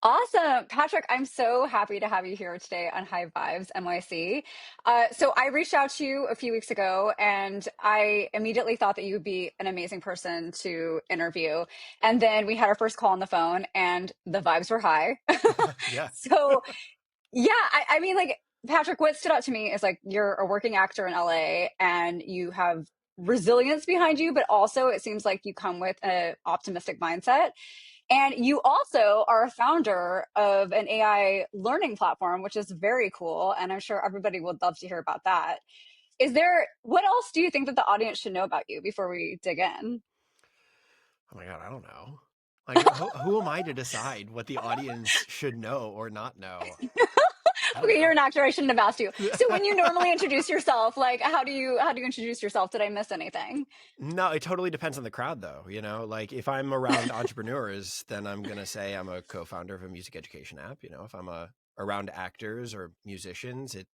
Awesome. Patrick, I'm so happy to have you here today on High Vibes NYC. So I reached out to you a few weeks ago and I immediately thought that you would be an amazing person to interview. And then we had our first call on the phone and the vibes were high. Yeah. So yeah, I mean, like, Patrick, what stood out to me is like you're a working actor in LA and you have resilience behind you, but also it seems like you come with an optimistic mindset. And you also are a founder of an AI learning platform, which is very cool. And I'm sure everybody would love to hear about that. What else do you think that the audience should know about you before we dig in? Oh my God, I don't know. Like, who am I to decide what the audience should know or not know? I don't Okay, you're know. an actor. I shouldn't have asked you. So when you normally introduce yourself, like how do you introduce yourself? Did I miss anything? No, it totally depends on the crowd, though. Like if I'm around entrepreneurs, then I'm gonna say I'm a co-founder of a music education app. If I'm around actors or musicians, it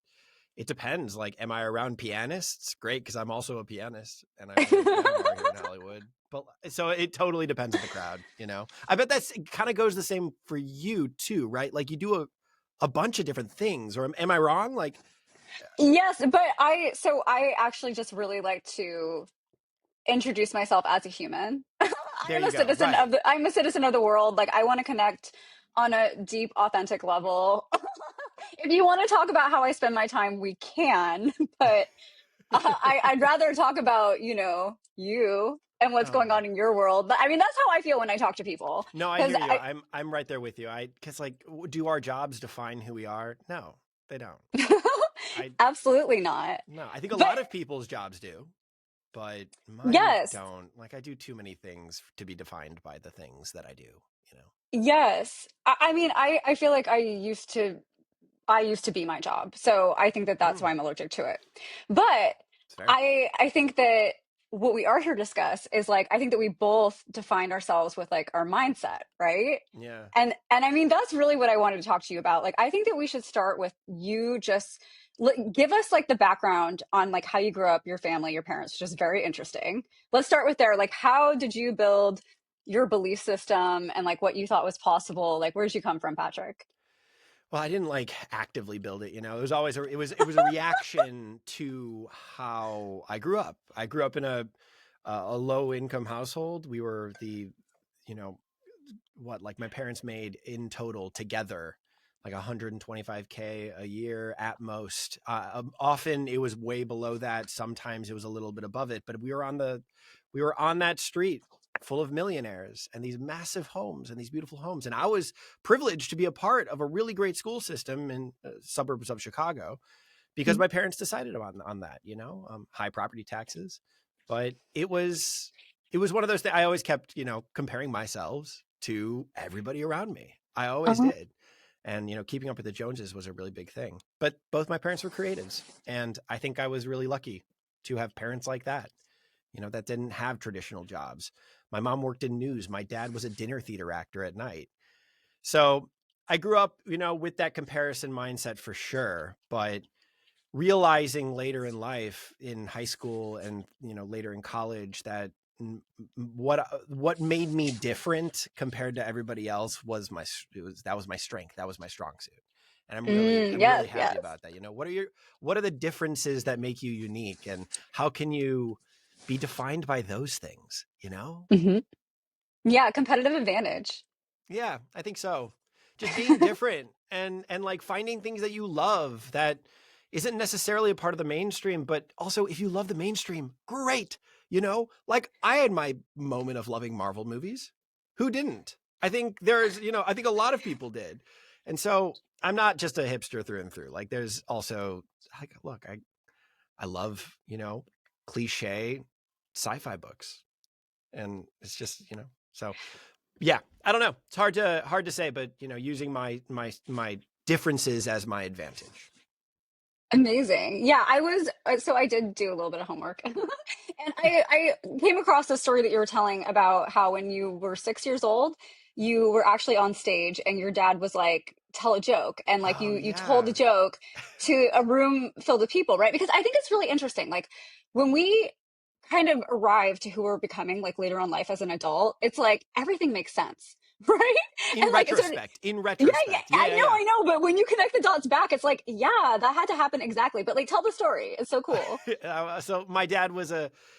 depends. Like, am I around pianists? Great, because I'm also a pianist and I own a piano bar here in Hollywood. But so it totally depends on the crowd. I bet that's it kind of goes the same for you too, right? Like you do a bunch of different things, or am I wrong? Like, Yes, but I actually just really like to introduce myself as a human. there you go. Right. I'm a citizen of the world. Like I want to connect on a deep, authentic level. If you want to talk about how I spend my time, we can, but I'd rather talk about, you and what's going Oh. on in your world. But I mean, that's how I feel when I talk to people. No, I Because hear you. I'm right there with you. Because like, do our jobs define who we are? No, they don't. I absolutely not. No, I think a But lot of people's jobs do, but mine yes, don't. Like, I do too many things to be defined by the things that I do. You know. yes. I mean, I feel like I used to be my job. So I think that that's Hmm, why I'm allergic to it. But it's fair. I think that what we are here to discuss is like I think that we both define ourselves with like our mindset, right? Yeah. And I mean that's really what I wanted to talk to you about. Like I think that we should start with you just give us like the background on like how you grew up, your family, your parents, which is very interesting. Let's start with there. Like how did you build your belief system and like what you thought was possible? Like where did you come from, Patrick? Well, I didn't like actively build it. It was always it was a reaction to how I grew up. I grew up in a low income household. We were you know, what like my parents made in total together like 125K a year at most. Often it was way below that. Sometimes it was a little bit above it, but we were on that street full of millionaires and these massive homes and these beautiful homes. And I was privileged to be a part of a really great school system in suburbs of Chicago because my parents decided on that, high property taxes. But it was one of those things. I always kept, comparing myself to everybody around me. I always Uh-huh. did. And, keeping up with the Joneses was a really big thing. But both my parents were creatives. And I think I was really lucky to have parents like that, that didn't have traditional jobs. My mom worked in news. My dad was a dinner theater actor at night. So I grew up, with that comparison mindset for sure. But realizing later in life, in high school and later in college, that what made me different compared to everybody else was that was my strength, that was my strong suit. And I'm really Yes, happy yes. about that. What are the differences that make you unique, and how can you be defined by those things? Hmm. Yeah, competitive advantage. Yeah, I think so. Just being different and like finding things that you love that isn't necessarily a part of the mainstream, but also if you love the mainstream, great. Like I had my moment of loving Marvel movies. Who didn't? I think a lot of people did. And so I'm not just a hipster through and through. Like there's also like, look, I love, cliche sci-fi books. And it's just, so yeah, I don't know. It's hard to say, but using my differences as my advantage. Amazing. Yeah, so I did do a little bit of homework. And I came across a story that you were telling about how when you were 6 years old, you were actually on stage and your dad was like, tell a joke. And like Oh you told the yeah. joke to a room filled with people, right? Because I think it's really interesting. Like when we kind of arrive to who we're becoming like later on life as an adult, it's like everything makes sense. right? In And like, so retrospect, in yeah, yeah, retrospect. Yeah, yeah, yeah. I know, but when you connect the dots back, it's like, yeah, that had to happen exactly. But like, tell the story. It's so cool. So my dad was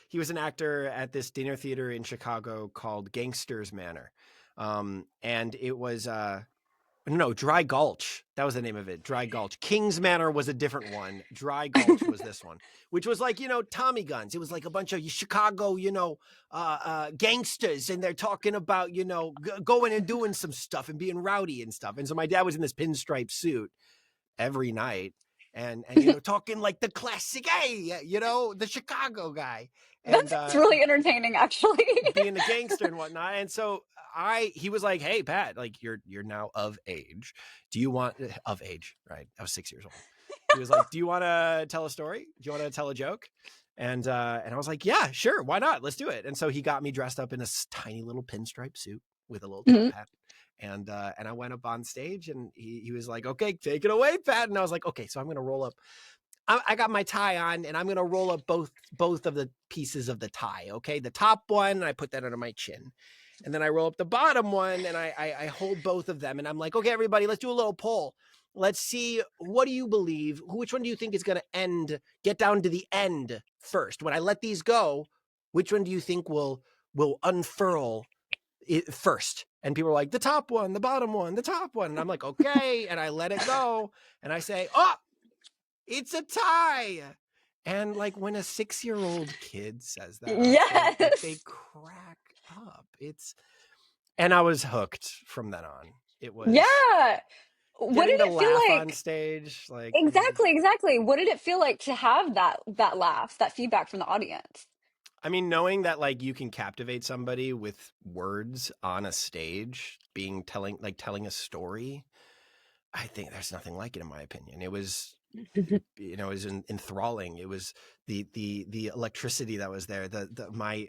he was an actor at this dinner theater in Chicago called Gangsters Manor. And it was, no, Dry Gulch. That was the name of it. Dry Gulch. King's Manor was a different one. Dry Gulch was this one, which was like, Tommy guns. It was like a bunch of Chicago, gangsters. And they're talking about, going and doing some stuff and being rowdy and stuff. And so my dad was in this pinstripe suit every night and talking like the classic the Chicago guy That and sounds really entertaining, actually. being a gangster and whatnot. And so he was like, hey Pat, like you're now of age, do you want of age, right? I was 6 years old. He was like, do you want to tell a story, do you want to tell a joke? And I was like, yeah, sure, why not, let's do it. And so he got me dressed up in a tiny little pinstripe suit with a little top Mhm. hat. And I went up on stage and he was like, okay, take it away, Pat. And I was like, okay, so I'm going to roll up. I got my tie on and I'm going to roll up both of the pieces of the tie. Okay. The top one, and I put that under my chin. And then I roll up the bottom one and I hold both of them. And I'm like, okay, everybody, let's do a little poll. Let's see, what do you believe? Which one do you think is going to get down to the end first? When I let these go, which one do you think will unfurl it first? And people are like, the top one, the bottom one, the top one. And I'm like, okay. And I let it go and I say, oh, it's a tie. And like when a 6-year-old kid says that on stage, like they Yes. crack up. And I was hooked from then on. It was Yeah. What getting did to it feel laugh on like? stage. Like, Exactly, exactly. What did it feel like to have that laugh, that feedback from the audience? I mean, knowing that like you can captivate somebody with words on a stage, telling a story, I think there's nothing like it in my opinion. It was, it was enthralling. It was the electricity that was there. My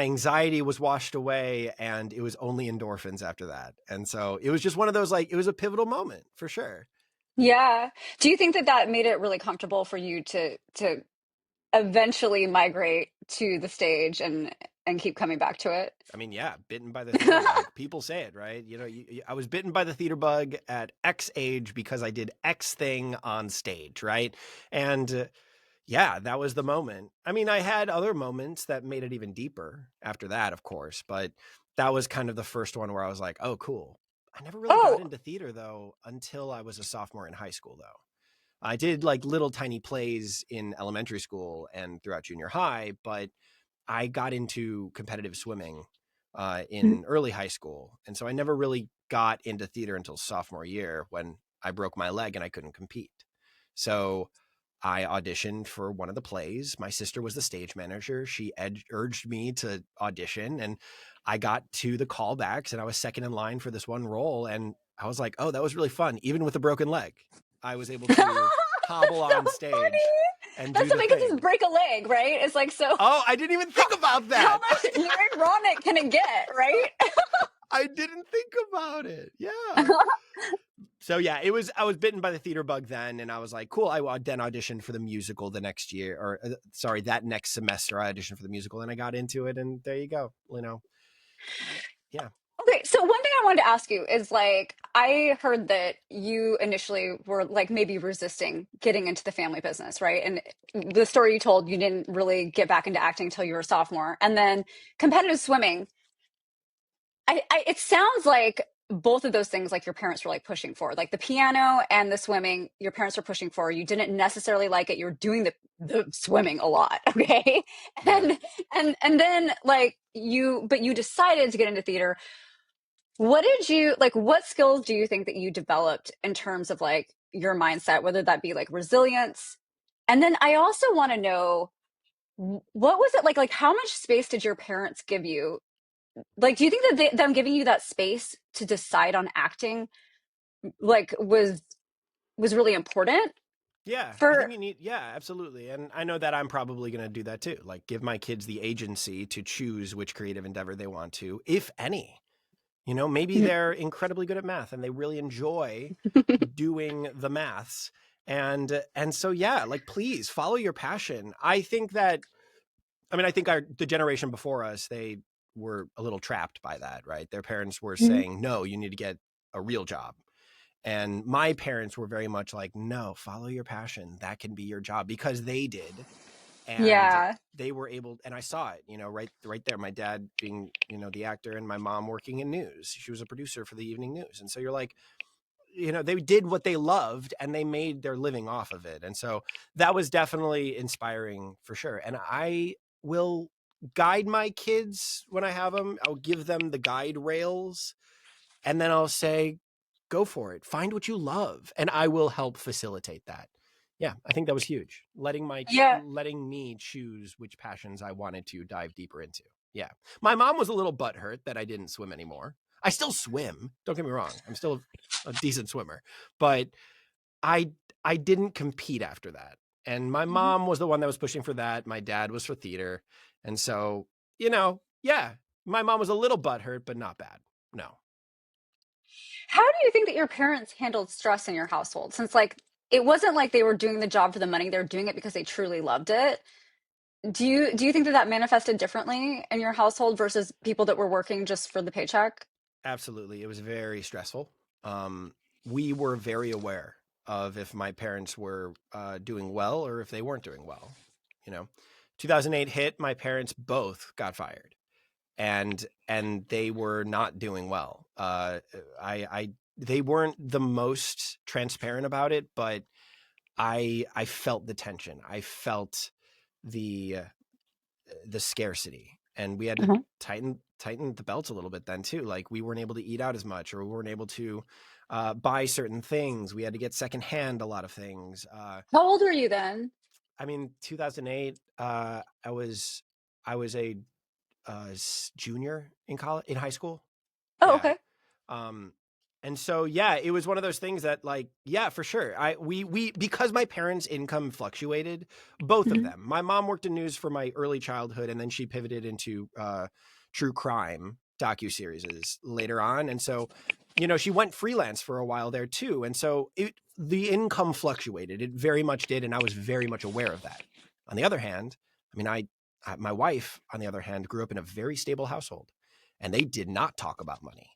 anxiety was washed away and it was only endorphins after that. And so it was just one of those, like, it was a pivotal moment for sure. Yeah. Do you think that that made it really comfortable for you to eventually migrate to the stage and keep coming back to it? I mean, yeah, bitten by the theater bug. People say it, right? I was bitten by the theater bug at X age because I did X thing on stage, right? And yeah, that was the moment. I mean, I had other moments that made it even deeper after that, of course, but that was kind of the first one where I was like, oh, cool. I never really got Oh, into theater though until I was a sophomore in high school, though. I did like little tiny plays in elementary school and throughout junior high, but I got into competitive swimming in early high school. And so I never really got into theater until sophomore year when I broke my leg and I couldn't compete. So I auditioned for one of the plays. My sister was the stage manager. She urged me to audition and I got to the callbacks and I was second in line for this one role. And I was like, oh, that was really fun. Even with a broken leg, I was able to hobble that's so on stage funny. and That's do so the funny because thing. just break a leg, right? It's like, so Oh, I didn't even how, think about how that. much more ironic can it get, right? I didn't think about it. Yeah. So yeah, I was bitten by the theater bug then, and I was like, cool. I then auditioned for the musical the next year, or sorry, that next semester I auditioned for the musical, and I got into it, and there you go. Yeah. Okay, so one thing I wanted to ask you is like, I heard that you initially were like maybe resisting getting into the family business, right? And the story you told, you didn't really get back into acting until you were a sophomore. And then competitive swimming, it sounds like both of those things, like your parents were like pushing for, like the piano and the swimming, your parents were pushing for. You didn't necessarily like it. You're doing the swimming a lot, okay? Yeah. And then like but you decided to get into theater. What did you like? What skills do you think that you developed in terms of like your mindset, whether that be like resilience? And then I also want to know what was it like? Like, how much space did your parents give you? Like, do you think that them giving you that space to decide on acting like was really important Yeah, I think for? you need, yeah, absolutely. And I know that I'm probably going to do that too. Like give my kids the agency to choose which creative endeavor they want to, if any. Maybe they're incredibly good at math and they really enjoy doing the maths. And so yeah, like please follow your passion. I think the generation before us, they were a little trapped by that, right? Their parents were saying, no, you need to get a real job. And my parents were very much like, no, follow your passion. That can be your job, because they did. And Yeah. they were able, and I saw it, right there. My dad being, the actor, and my mom working in news. She was a producer for the evening news. And so you're like, they did what they loved and they made their living off of it. And so that was definitely inspiring for sure. And I will guide my kids when I have them. I'll give them the guide rails, and then I'll say, go for it. Find what you love. And I will help facilitate that. Yeah, I think that was huge. Letting Yeah. me choose which passions I wanted to dive deeper into. Yeah. My mom was a little butthurt that I didn't swim anymore. I still swim. Don't get me wrong. I'm still a decent swimmer, but I I didn't compete after that. And my mom was the one that was pushing for that. My dad was for theater. And so, yeah, my mom was a little butthurt, but not bad. No. How do you think that your parents handled stress in your household? Since like it wasn't like they were doing the job for the money, they were doing it because they truly loved it. Do you think that that manifested differently in your household versus people that were working just for the paycheck? Absolutely. It was very stressful. We were very aware of if my parents were doing well or if they weren't doing well. You know, 2008 hit, my parents both got fired, and they were not doing well. They weren't the most transparent about it, but I felt the tension. I felt the scarcity, and we had to Mhm. tighten the belts a little bit then too. Like, we weren't able to eat out as much, or we weren't able to buy certain things. We had to get secondhand a lot of things. How old were you then? I mean, 2008, I was a junior in college, in high school. Oh, Yeah. okay. Um, and so, yeah, it was one of those things that, like, yeah, for sure. We because my parents' income fluctuated, both of Mhm. them. My mom worked in news for my early childhood, and then she pivoted into true crime docuseries later on. And so, she went freelance for a while there too. And so the income fluctuated. It very much did, and I was very much aware of that. On the other hand, I mean, my wife, on the other hand, grew up in a very stable household, and they did not talk about money,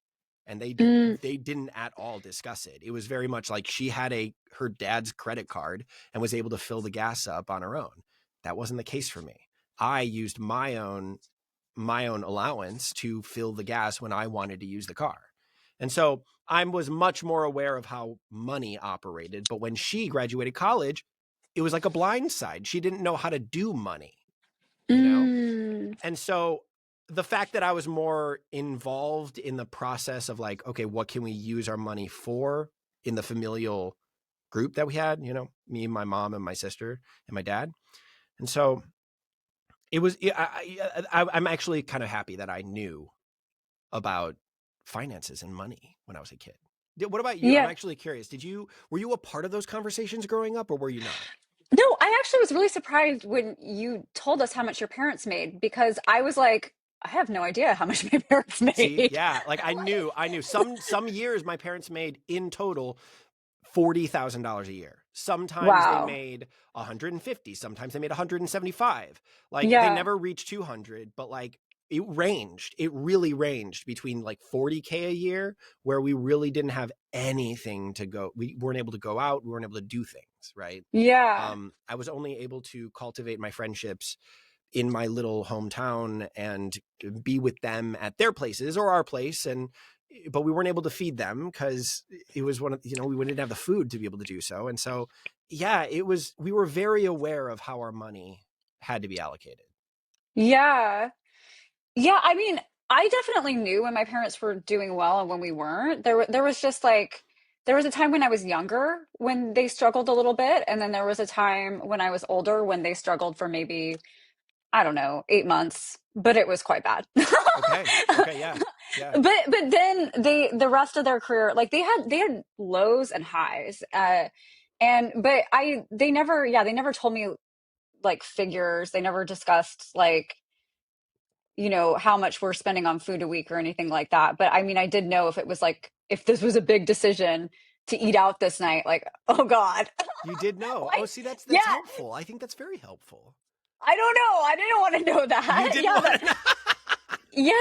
and Mm, they didn't at all discuss it. It was very much like she had her dad's credit card and was able to fill the gas up on her own. That wasn't the case for me. I used my own allowance to fill the gas when I wanted to use the car. And so I was much more aware of how money operated. But when she graduated college, it was like a blind side. She didn't know how to do money, you know? mm, And so the fact that I was more involved in the process of, like, okay, what can we use our money for in the familial group that we had, me, my mom, and my sister, and my dad. And so it was, I'm actually kind of happy that I knew about finances and money when I was a kid. What about you? I'm yeah. actually curious. Were you a part of those conversations growing up, or were you not? No, I actually was really surprised when you told us how much your parents made because I was like, I have no idea how much my parents See, made. yeah, like I knew some years my parents made in total $40,000 a year. Sometimes they Wow. made 150, sometimes they made 175. Like, they Yeah. never reached 200, but like, it ranged. It really ranged between like 40K a year, where we really didn't have anything to go. We weren't able to go out, we weren't able to do things, right? Yeah. I was only able to cultivate my friendships in my little hometown and be with them at their places or our place, but we weren't able to feed them because it was we didn't have the food to be able to do so. And so, yeah, we were very aware of how our money had to be allocated. Yeah. Yeah, I mean, I definitely knew when my parents were doing well and when we weren't. There was just like there was a time when I was younger when they struggled a little bit, and then there was a time when I was older when they struggled for maybe, I don't know, 8 months, but it was quite bad. Okay, yeah, yeah. But then the rest of their career, like they had lows and highs. And but I they never told me like figures. They never discussed like how much we're spending on food a week or anything like that. But I mean, I did know if it was like, if this was a big decision to eat out this night, like, oh God. You did know. Like, Oh, see, yeah, that's helpful. I think that's very helpful. I don't know. I didn't want to know You that. didn't Yeah, want to know. Yeah,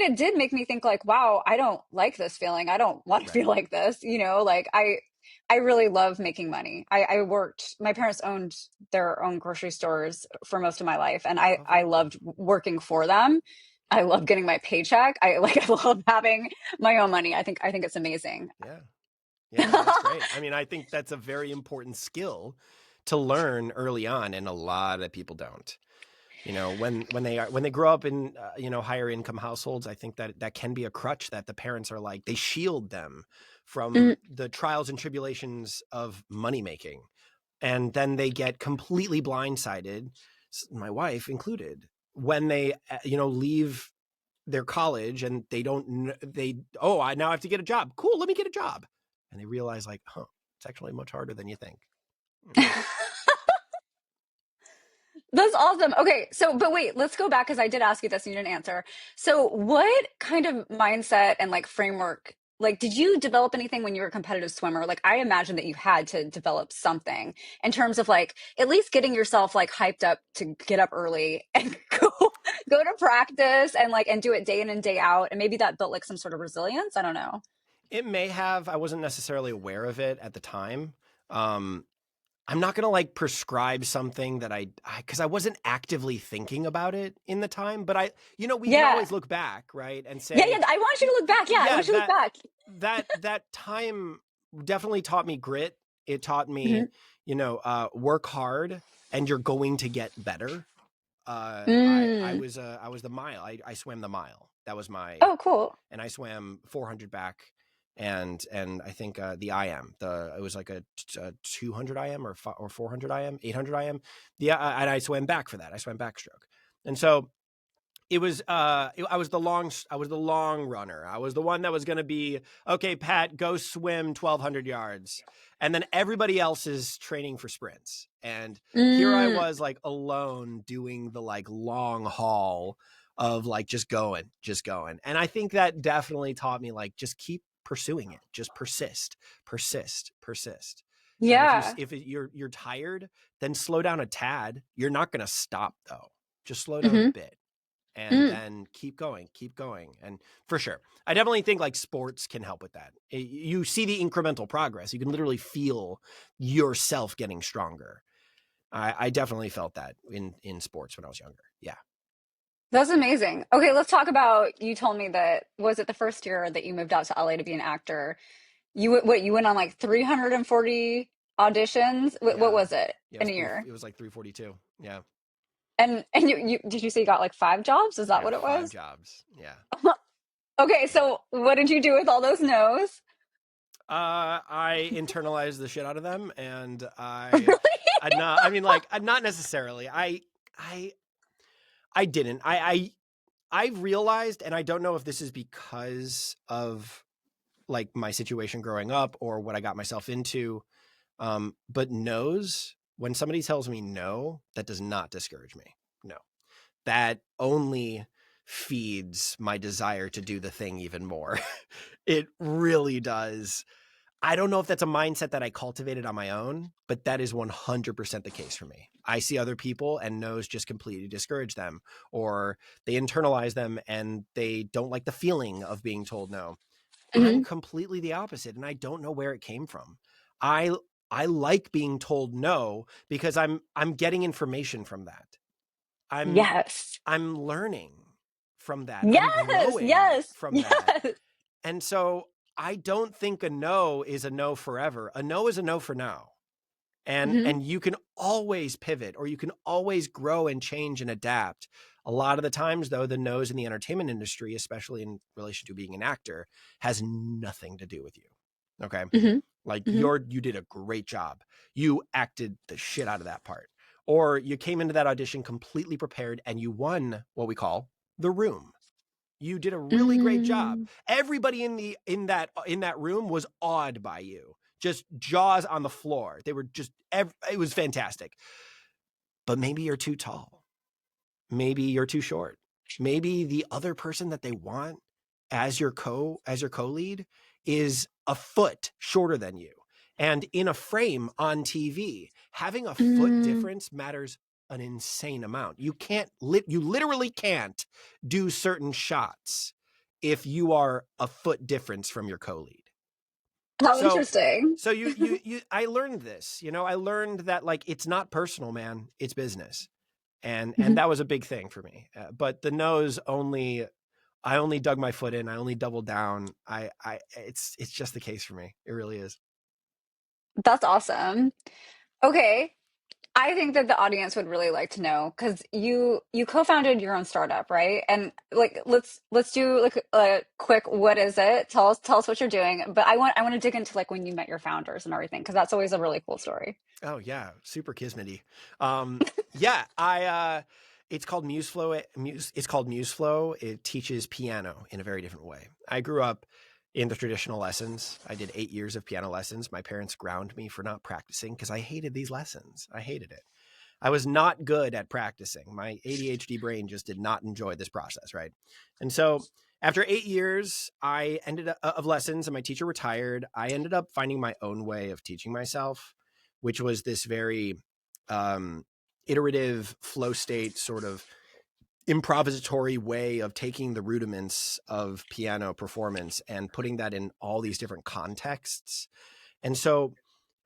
it did make me think like, wow, I don't like this feeling. I don't want to Right. feel like this, like I really love making money. I worked, my parents owned their own grocery stores for most of my life, and I Oh, I very cool. loved working for them. I love getting my paycheck. I love having my own money. I think it's amazing. Yeah. Yeah, no, that's great. I mean, I think that's a very important skill to learn early on, and a lot of people don't. When they grow up in higher income households, I think that that can be a crutch that the parents are like, they shield them from Mm. the trials and tribulations of money making, and then they get completely blindsided, my wife included, when they leave their college and they don't they oh, I now have to get a job. Cool, let me get a job. And they realize like, huh, it's actually much harder than you think. You know? That's awesome. Okay, so but wait, let's go back because I did ask you this and you didn't answer. So what kind of mindset and like framework, like did you develop anything when you were a competitive swimmer? Like I imagine that you had to develop something in terms of like at least getting yourself like hyped up to get up early and go to practice and like and do it day in and day out. And maybe that built like some sort of resilience. I don't know. It may have. I wasn't necessarily aware of it at the time. Um, I'm not gonna like prescribe something that because I wasn't actively thinking about it in the time. But we can Yeah. always look back, right, and Yeah, say, yeah. I want you to look back. Yeah, I yeah, want you to look back. that time definitely taught me grit. It taught me, Hmm. work hard, and you're going to get better. Mm. I was the mile. I swam the mile. That was my, Oh, cool. and I swam 400 back, and I think the IM, it was like a 200 IM or 400 IM, 800 IM. And I swam back for that. I swam backstroke, and so it was I was the long runner. I was the one that was going to be, okay, Pat, go swim 1,200 yards, and then everybody else is training for sprints, and here I Mm. was like alone doing the like long haul of like just going. And I think that definitely taught me like, just keep pursuing it, just persist. And Yeah. you're tired, then slow down a tad. You're not going to stop though. Just slow down a Hmm. bit, and then keep going. And for sure, I definitely think like sports can help with that. You see the incremental progress. You can literally feel yourself getting stronger. I definitely felt that in sports when I was younger. Yeah. That's amazing. Okay, let's talk about, you told me that, was it the first year that you moved out to LA to be an actor? You went on like 340 auditions? What Yeah. was it Yeah, in a year? it was like 342. Yeah. And you did you say you got like five jobs? Is I that got what it 5 was? jobs. Yeah. Okay, Yeah. so what did you do with all those no's? I internalized the shit out of them, and Really? I mean, like, not necessarily. I I didn't. I realized, and I don't know if this is because of like my situation growing up or what I got myself into. But no's, when somebody tells me no, that does not discourage me. No, that only feeds my desire to do the thing even more. It really does. I don't know if that's a mindset that I cultivated on my own, but that is 100% the case for me. I see other people and no's just completely discourage them, or they internalize them and they don't like the feeling of being told no. I'm Hmm. completely the opposite, and I don't know where it came from. I I like being told no because I'm getting information from that. I'm Yes. I'm learning from that. I'm Yes, growing yes, from that. yes. And so I don't think a no is a no forever. A no is a no for now. Hmm. And you can always pivot, or you can always grow and change and adapt. A lot of the times though, the no's in the entertainment industry, especially in relation to being an actor, has nothing to do with you. Okay? Hmm. Like, Hmm. you did a great job. You acted the shit out of that part. Or you came into that audition completely prepared and you won what we call the room. You did a really great job. Mm. Everybody in that room was awed by you. Just jaws on the floor. They were just it was fantastic. But maybe you're too tall. Maybe you're too short. Maybe the other person that they want as your co-lead is a foot shorter than you. And in a frame on TV, having a foot Mm. difference matters an insane amount. You you literally can't do certain shots if you are a foot difference from your co-lead. How So interesting. I learned this, I learned that like, it's not personal, man, it's business. And Mhm. that was a big thing for me. But the no's I only dug my foot in. I only doubled down. It's just the case for me. It really is. That's awesome. Okay. I think that the audience would really like to know because you co-founded your own startup, right? And like let's do like a quick what is it? Tell us what you're doing. But I want to dig into like when you met your founders and everything because that's always a really cool story. Oh yeah, super kismety. Yeah, it's called MuseFlow. It's called MuseFlow. It teaches piano in a very different way. I grew up in the traditional lessons. I did 8 years of piano lessons. My parents ground me for not practicing because I hated these lessons. I hated it. I was not good at practicing. My ADHD brain just did not enjoy this process, right? And so after 8 years, I ended up of lessons and my teacher retired. I ended up finding my own way of teaching myself, which was this very um, iterative flow state sort of improvisatory way of taking the rudiments of piano performance and putting that in all these different contexts. And so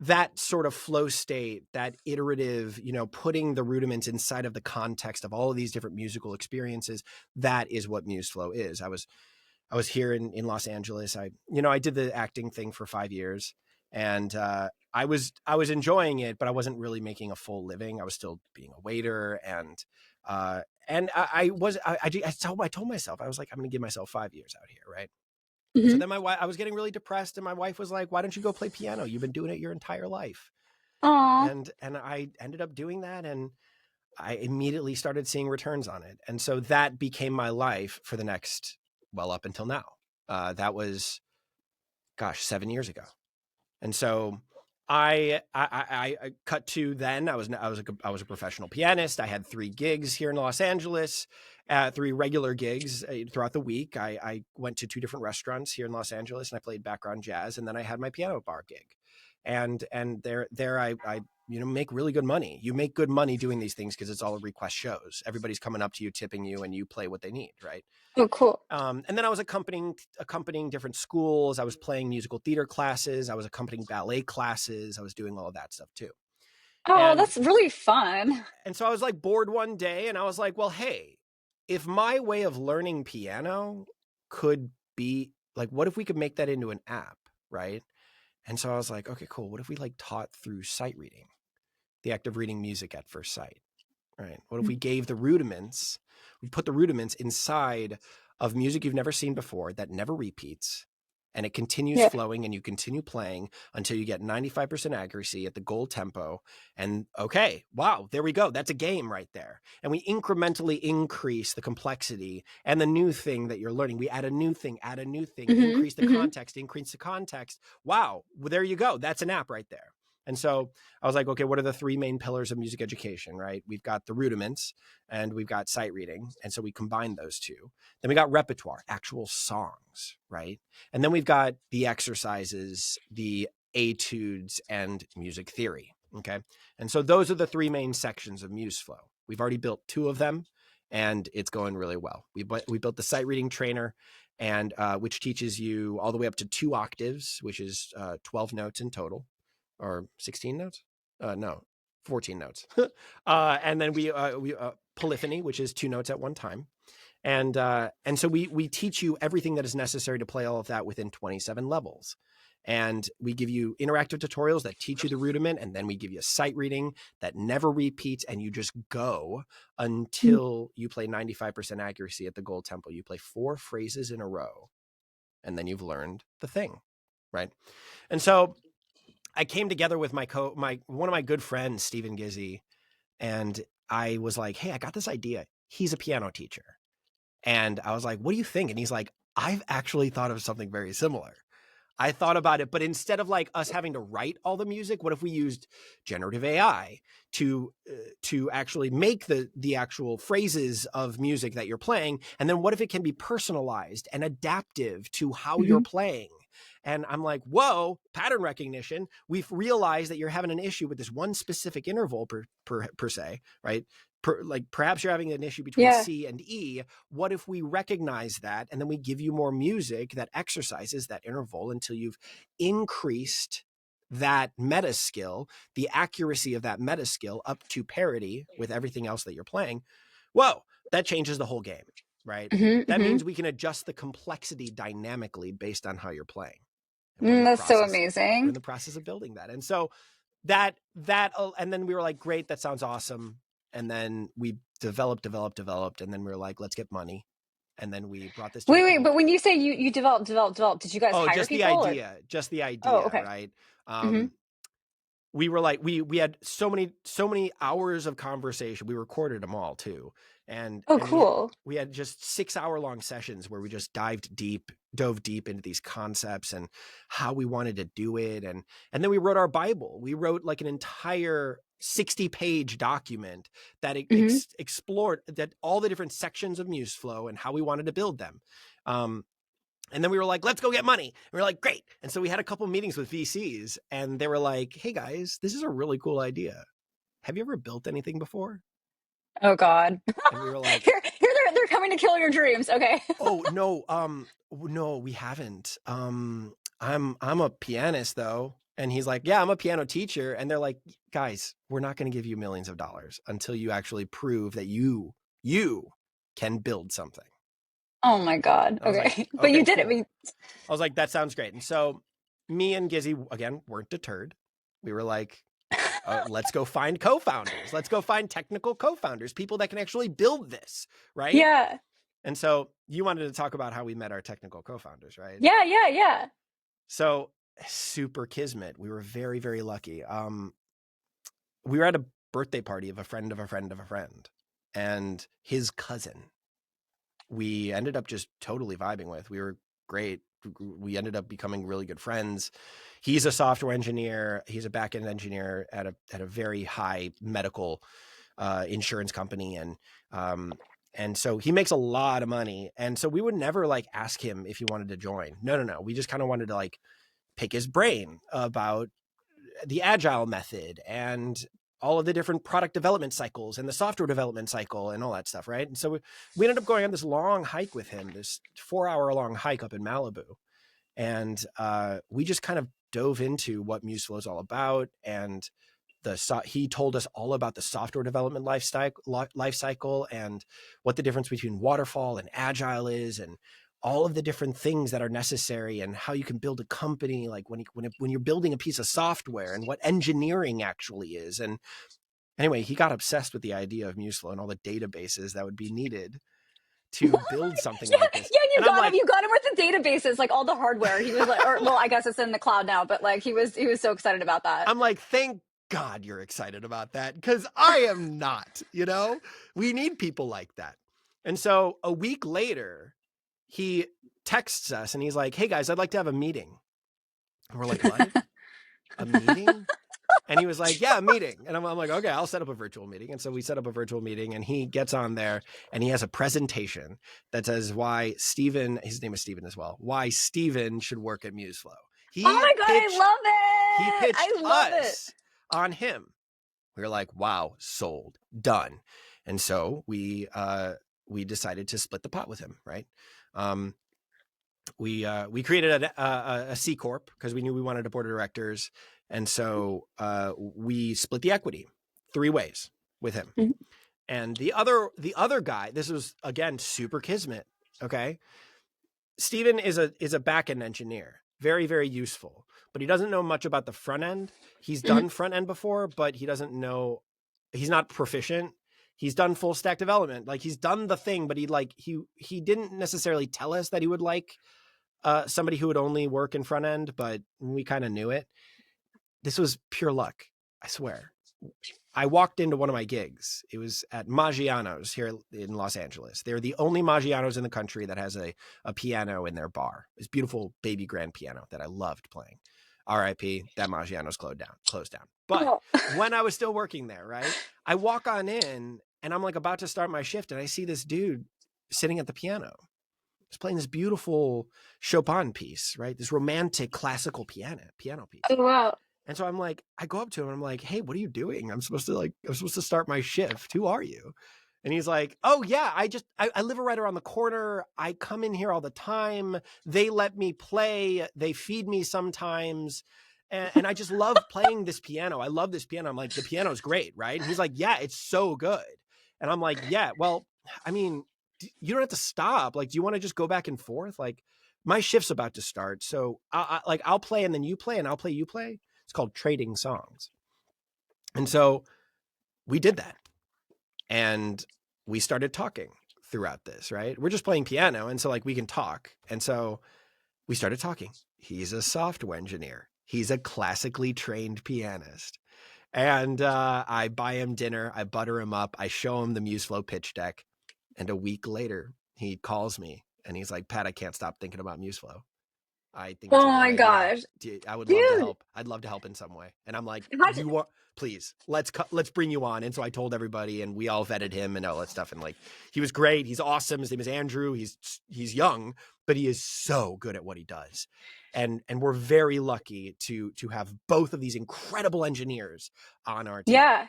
that sort of flow state, that iterative, putting the rudiments inside of the context of all of these different musical experiences, that is what MuseFlow is. I was here in Los Angeles. I did the acting thing for 5 years, and I was enjoying it, but I wasn't really making a full living. I was still being a waiter, I told myself, I was like, I'm going to give myself 5 years out here, right? And so Hmm. then I was getting really depressed, and my wife was like, "Why don't you go play piano? You've been doing it your entire life." Aw. And I ended up doing that, and I immediately started seeing returns on it, and so that became my life for the next, well, up until now. That was, gosh, 7 years ago. And so I cut to then. I was a professional pianist. I had 3 gigs here in Los Angeles, 3 regular gigs throughout the week. I went to 2 different restaurants here in Los Angeles, and I played background jazz. And then I had my piano bar gig, and there I make really good money. You make good money doing these things because it's all request shows. Everybody's coming up to you, tipping you, and you play what they need, right? Oh, cool. And then I was accompanying different schools. I was playing musical theater classes. I was accompanying ballet classes. I was doing all of that stuff too. Oh, And that's really fun. and so I was like bored one day, and I was like, well, hey, if my way of learning piano could be like, what if we could make that into an app, right? And so I was like, okay, cool. What if we like taught through sight reading, the act of reading music at first sight? Right. What if we gave the rudiments, we put the rudiments inside of music you've never seen before that never repeats, and it continues Yeah. flowing, and you continue playing until you get 95% accuracy at the goal tempo. And okay, wow, there we go. That's a game right there. And we incrementally increase the complexity and the new thing that you're learning. We add a new thing, Hmm. increase Hmm. the context. Wow, well, there you go. That's an app right there. And so I was like, okay, what are the 3 main pillars of music education, right? We've got the rudiments and we've got sight reading. And so we combined those two. Then we got repertoire, actual songs, right? And then we've got the exercises, the etudes, and music theory. Okay. And so those are the 3 main sections of MuseFlow. We've already built 2 of them, and it's going really well. We built the sight reading trainer, and which teaches you all the way up to 2 octaves, which is 12 notes in total, or 16 notes. No, 14 notes. And then we polyphony, which is 2 notes at one time. And so we teach you everything that is necessary to play all of that within 27 levels. And we give you interactive tutorials that teach you the rudiment, and then we give you a sight reading that never repeats, and you just go until you play 95% accuracy at the gold tempo. You play 4 phrases in a row, and then you've learned the thing, right? And so I came together with one of my good friends, Stephen Gizzy, and I was like, hey, I got this idea. He's a piano teacher. And I was like, what do you think? And he's like, I've actually thought of something very similar. I thought about it, but instead of like us having to write all the music, what if we used generative AI to actually make the actual phrases of music that you're playing? And then what if it can be personalized and adaptive to how you're Hmm. playing? And I'm like, whoa, pattern recognition. We've realized that you're having an issue with this one specific interval per se, right? Like perhaps you're having an issue between Yeah. C and E. What if we recognize that and then we give you more music that exercises that interval until you've increased that meta skill, the accuracy of that meta skill up to parity with everything else that you're playing? Whoa, that changes the whole game, right? That means we can adjust the complexity dynamically based on how you're playing. And That's so we're in amazing. the process of building that. And so and then we were like, great, that sounds awesome. And then we developed, and then we were like, let's get money. And then we brought this to a Wait, couple. but when you say you developed, did you guys Oh, hire people or? just the Oh, idea, okay. right? Mm-hmm. We were like, we had so many hours of conversation. We recorded them all too. And Oh, and cool. we had just 6-hour long sessions where we just dove deep into these concepts and how we wanted to do it. And then we wrote our Bible. We wrote like an entire 60-page document that Mm-hmm. explored that all the different sections of MuseFlow and how we wanted to build them. And then we were like, let's go get money. And we were like, great. And so we had a couple meetings with VCs and they were like, hey guys, this is a really cool idea. Have you ever built anything before? Oh God. And we were like, Here, they're coming to kill your dreams. Okay. oh no, we haven't. I'm a pianist though. And he's like, yeah, I'm a piano teacher. And they're like, guys, we're not going to give you millions of dollars until you actually prove that you can build something. Oh my God. I was like, Okay. But you okay, did it. cool. I was like, that sounds great. And so me and Gizzy, again, weren't deterred. We were like, let's go find co-founders. Let's go find technical co-founders, people that can actually build this, right? Yeah. And so you wanted to talk about how we met our technical co-founders, right? Yeah. Yeah. Yeah. So super kismet. We were very, very lucky. We were at a birthday party of a friend of a friend of a friend and his cousin. We ended up just totally vibing with. We were great. We ended up becoming really good friends. He's a software engineer. He's a back-end engineer at a very high medical insurance company. And so he makes a lot of money. And so we would never like ask him if he wanted to join. No. We just kind of wanted to like pick his brain about the agile method and all of the different product development cycles and the software development cycle and all that stuff, right? And so we ended up going on this long hike with him, this 4-hour long hike up in Malibu. And we just kind of dove into what MuseFlow is all about. And he told us all about the software development life cycle and what the difference between waterfall and agile is, and all of the different things that are necessary and how you can build a company, like when you're building a piece of software and what engineering actually is. And anyway, he got obsessed with the idea of MuseFlow and all the databases that would be needed to build something Yeah, like this. yeah, you And I'm got him. like, You got him with the databases, like all the hardware. He was like, or well, I guess it's in the cloud now, but like he was so excited about that. I'm like, thank God you're excited about that, because I am not, we need people like that. And so a week later, he texts us and he's like, hey guys, I'd like to have a meeting. And we're like, what? A meeting? And he was like, yeah, a meeting. And I'm like, okay, I'll set up a virtual meeting. And so we set up a virtual meeting and he gets on there and he has a presentation that says why Steven, his name is Steven as well, why Steven should work at MuseFlow. Oh He my God, I pitched, he love it. pitched I love it. us on him. We were like, wow, sold, done. And so we decided to split the pot with him, right? We created a C Corp because we knew we wanted a board of directors. And so we split the equity 3 ways with him. Mhm. And the other guy, this was again super kismet. Okay, Steven is a back-end engineer, very, very useful, but he doesn't know much about the front end. He's done front end before, but he doesn't know. He's not proficient. He's done full stack development. Like he's done the thing, but he didn't necessarily tell us that he would like somebody who would only work in front end, but we kind of knew it. This was pure luck, I swear. I walked into one of my gigs. It was at Maggiano's here in Los Angeles. They're the only Maggiano's in the country that has a piano in their bar. This beautiful baby grand piano that I loved playing. RIP, that Maggiano's closed down. But when I was still working there, right, I walk on in and I'm like about to start my shift and I see this dude sitting at the piano. was playing this beautiful Chopin piece, right? This romantic classical piano piece. Oh, wow. And so I'm like, I go up to him and I'm like, hey, what are you doing? I'm supposed to start my shift. Who are you? And he's like, oh yeah, I live right around the corner. I come in here all the time. They let me play. They feed me sometimes. And I just love playing this piano. I love this piano. I'm like, the piano's great, right? And he's like, yeah, it's so good. And I'm like, yeah, well, I mean, you don't have to stop. Like, do you want to just go back and forth? Like, my shift's about to start. So I'll play and then you play and I'll play, you play. It's called trading songs. And so we did that. And we started talking throughout this, right? We're just playing piano. And so like we can talk. And so we started talking. He's a software engineer. He's a classically trained pianist. And I buy him dinner. I butter him up. I show him the MuseFlow pitch deck. And a week later, he calls me and he's like, Pat, I can't stop thinking about MuseFlow. I think it's Oh a good my idea. gosh. I would love to Dude, help. I'd love to help in some way. And I'm like, Patrick, you want, please, let's bring you on. And so I told everybody and we all vetted him and all that stuff. And like, he was great. He's awesome. His name is Andrew. He's young, but he is so good at what he does. And we're very lucky to have both of these incredible engineers on our team. yeah.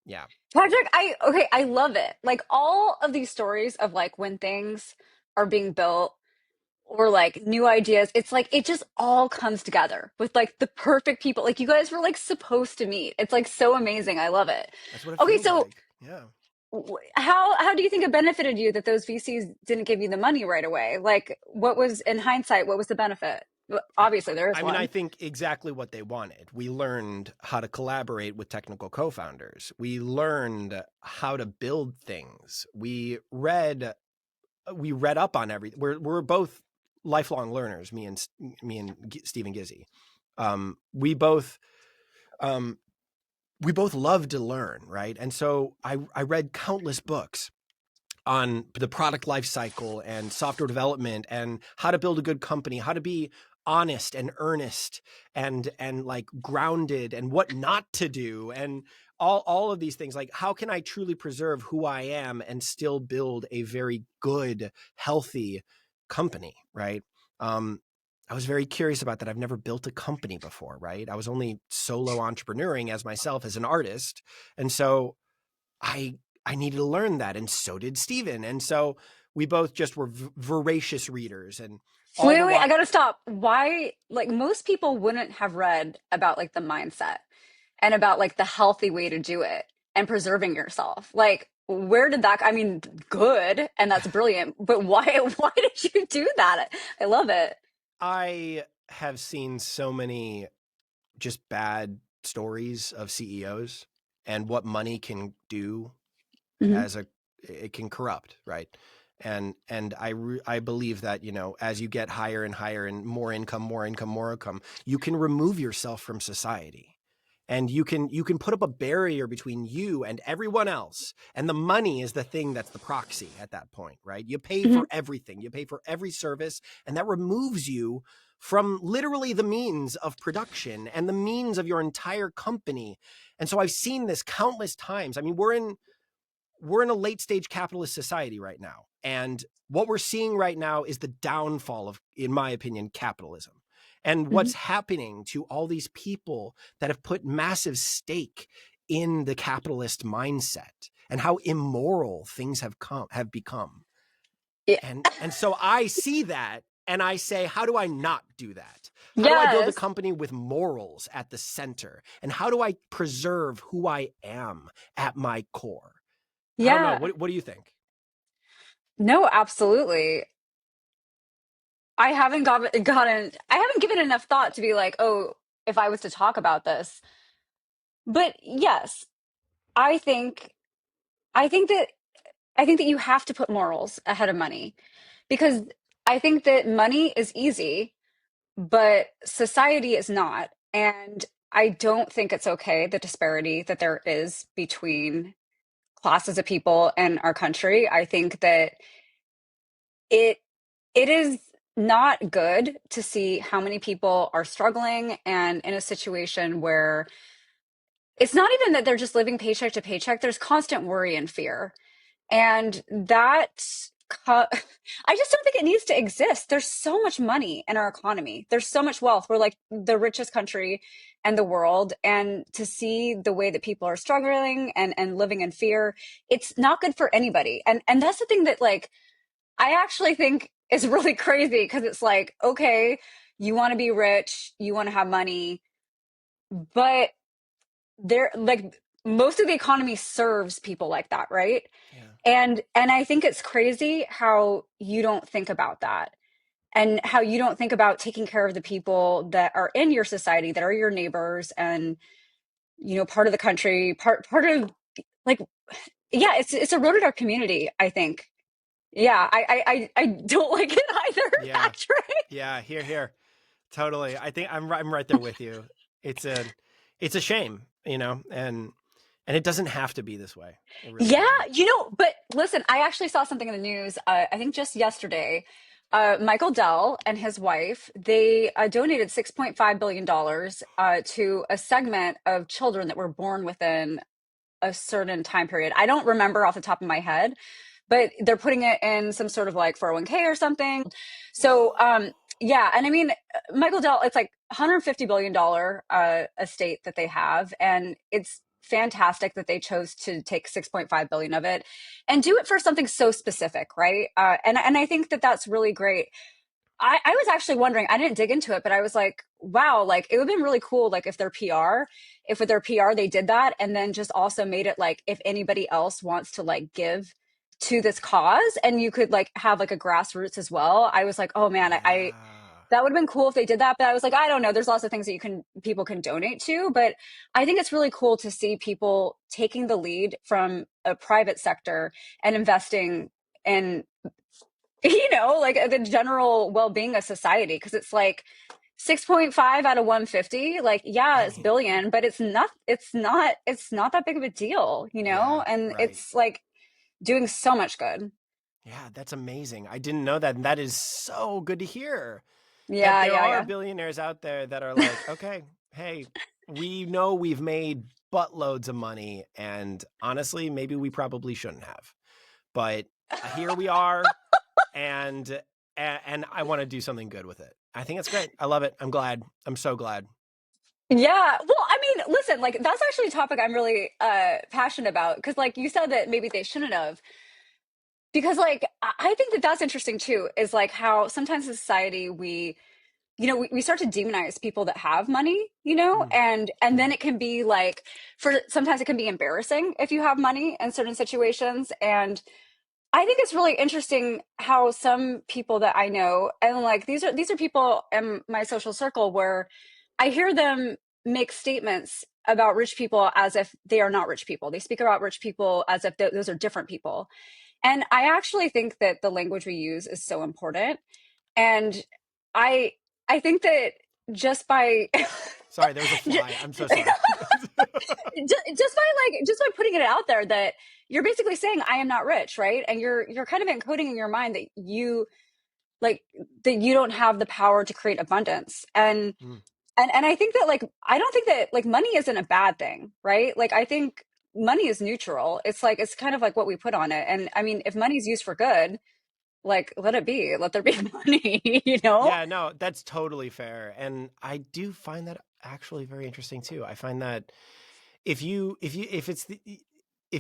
Yeah. Patrick, I love it. Like all of these stories of like when things are being built or like new ideas, it's like it just all comes together with like the perfect people. Like you guys were like supposed to meet. It's like so amazing. I love it. That's what it Okay, feels so like. Yeah. how do you think it benefited you that those VCs didn't give you the money right away? Like what was in hindsight, what was the benefit? Well, I, obviously there is I mean, I one. think exactly what they wanted. We learned how to collaborate with technical co-founders. We learned how to build things. We read up on everything. We're both lifelong learners. Me and Stephen Gizzy. We both love to learn, right? And so I read countless books on the product life cycle and software development and how to build a good company, how to be honest and earnest and like grounded and what not to do and all of these things. Like, how can I truly preserve who I am and still build a very good, healthy company, right? I was very curious about that. I've never built a company before, right? I was only solo entrepreneuring as myself as an artist. And so I needed to learn that, and so did Steven. And so we both just were voracious readers, and all the Wait, I while, gotta stop. Why, like, most people wouldn't have read about like the mindset and about like the healthy way to do it and preserving yourself. Like, where did that, I mean, good, and that's brilliant, but why, why did you do that? I love it. I have seen so many just bad stories of CEOs and what money can do Mhm. as it can corrupt, right? And I believe that, as you get higher and higher and more income, you can remove yourself from society. And you can put up a barrier between you and everyone else. And the money is the thing that's the proxy at that point, right? You pay Mhm. for everything. You pay for every service, and that removes you from literally the means of production and the means of your entire company. And so I've seen this countless times. I mean, we're in a late stage capitalist society right now. And what we're seeing right now is the downfall of, in my opinion, capitalism. And Mhm. what's happening to all these people that have put massive stake in the capitalist mindset and how immoral things have become. Yeah. And so I see that and I say, how do I not do that? How do I build a Yes. company with morals at the center? And how do I preserve who I am at my core? I don't know. Yeah. What do you think? No, absolutely. I haven't given enough thought to be like, oh, if I was to talk about this. But yes, I think I think that I think that you have to put morals ahead of money because I think that money is easy, but society is not. And I don't think it's okay, the disparity that there is between classes of people in our country. I think that it it is not good to see how many people are struggling and in a situation where it's not even that they're just living paycheck to paycheck. There's constant worry and fear. And that I just don't think it needs to exist. There's so much money in our economy. There's so much wealth. We're like the richest country in the world. And to see the way that people are struggling and living in fear, it's not good for anybody. And that's the thing that like I actually think is really crazy because it's like, okay, you want to be rich, you want to have money, but there like most of the economy serves people like that, right? Yeah. And I think it's crazy how you don't think about that and how you don't think about taking care of the people that are in your society, that are your neighbors and part of the country, part of like yeah, it's eroded our community, I think. Yeah, I don't like it either, Yeah. Patrick. Yeah. Here. Totally. I think I'm right there with you. It's a it's a shame, and it doesn't have to be this way. It really Yeah, doesn't. but listen, I actually saw something in the news, I think just yesterday. Michael Dell and his wife, they donated $6.5 billion to a segment of children that were born within a certain time period. I don't remember off the top of my head, but they're putting it in some sort of like 401k or something. So, yeah, and I mean, Michael Dell, it's like $150 billion estate that they have, and it's fantastic that they chose to take 6.5 billion of it and do it for something so specific, right? And I think that that's really great. I was actually wondering, I didn't dig into it, but I was like, wow, like it would have been really cool, like if with their PR they did that and then just also made it like if anybody else wants to like give to this cause and you could like have like a grassroots as well. I was like, oh man, I Yeah. that would have been cool if they did that. But I was like, I don't know. There's lots of things that people can donate to. But I think it's really cool to see people taking the lead from a private sector and investing in like the general well-being of society because it's like 6.5 out of 150 like yeah I it's mean, billion but it's not that big of a deal yeah, and right. it's like doing so much good. Yeah, that's amazing. I didn't know that. And that is so good to hear that Yeah, there yeah, are yeah. billionaires out there that are like, okay, hey, we know we've made buttloads of money. And honestly, maybe we probably shouldn't have. But here we are. And and I want to do something good with it. I think it's great. I love it. I'm glad. I'm so glad. Yeah, well, I mean, listen, like that's actually a topic I'm really passionate about because like you said that maybe they shouldn't have because like I think that that's interesting too is like how sometimes in society we start to demonize people that have money, Mm, and yeah. then it can be like for sometimes it can be embarrassing if you have money in certain situations. And I think it's really interesting how some people that I know, and like these are people in my social circle where I hear them make statements about rich people as if they are not rich people. They speak about rich people as if those are different people. And I actually think that the language we use is so important. And I I think that just by Sorry, there was a just, fly. I'm so sorry. just by putting it out there that you're basically saying I am not rich, right? And you're kind of encoding in your mind that like you don't have the power to create abundance. Mm, And I think that like I don't think that like money isn't a bad thing, right? Like I think money is neutral. It's like it's kind of like what we put on it. And I mean, if money's used for good, like let it be. Let there be money, you know? yeah, no, that's totally fair. And I do find that actually very interesting too. I find that if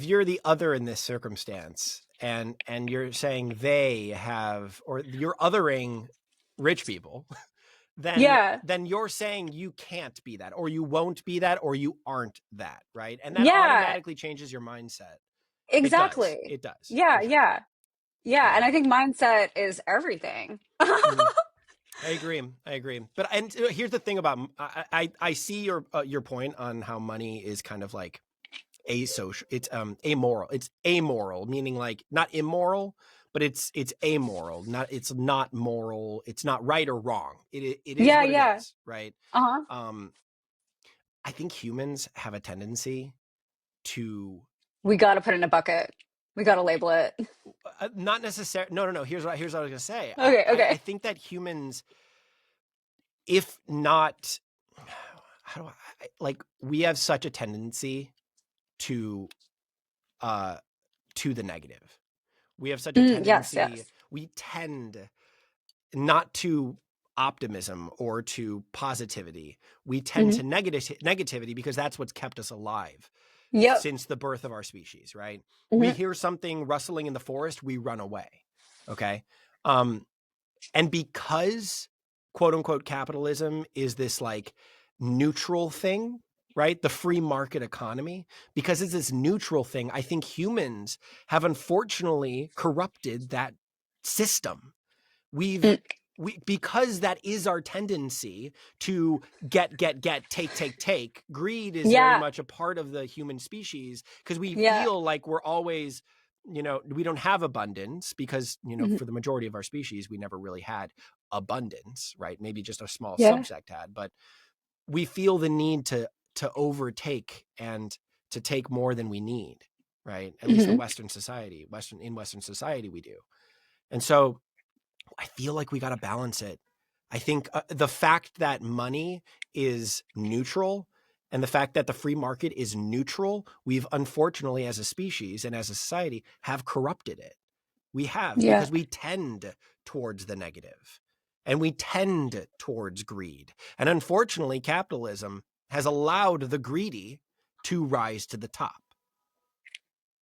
you're the other in this circumstance and you're saying they have or you're othering rich people, then Yeah. then you're saying you can't be that or you won't be that or you aren't that, right? And that Yeah, automatically changes your mindset. It does. exactly. It does, Yeah, for sure. yeah. Yeah, and Yeah. I think mindset is everything. Mhm. I agree. I agree. But and here's the thing about I see your point on how money is kind of like asocial. It's amoral. It's amoral, meaning like not immoral, but it's amoral. Not it's not moral. It's not right or wrong. It is Yeah, what it yeah. is, right? Uh-huh. Um, I think humans have a tendency to We got to put it in a bucket. We got to label it. not necessarily. No. Here's what I was gonna say. Okay, I okay. think that humans, if not, how do like we have such a tendency to uh to the negative. We have such a Yes, tendency, yes. we tend not to optimism or to positivity. We tend Hmm. to negativity because that's what's kept us alive Yep. since the birth of our species, right? We Hmm. hear something rustling in the forest, we run away. Okay. Um, and because quote unquote capitalism is this like neutral thing, right? The free market economy, because it's this neutral thing, I think humans have unfortunately corrupted that system. We've Mm. we because that is our tendency to get, take. Greed is very Yeah. much a part of the human species because we Yeah. feel like we're always, we don't have abundance because, Hmm. for the majority of our species, we never really had abundance, right? Maybe just a small Yeah. subsect had, but we feel the need to overtake and to take more than we need, right? At least Hmm. in Western society, we do. And so I feel like we got to balance it. I think the fact that money is neutral and the fact that the free market is neutral, we've unfortunately, as a species and as a society, have corrupted it. We have, Yeah. because we tend towards the negative and we tend towards greed. And unfortunately, capitalism has allowed the greedy to rise to the top.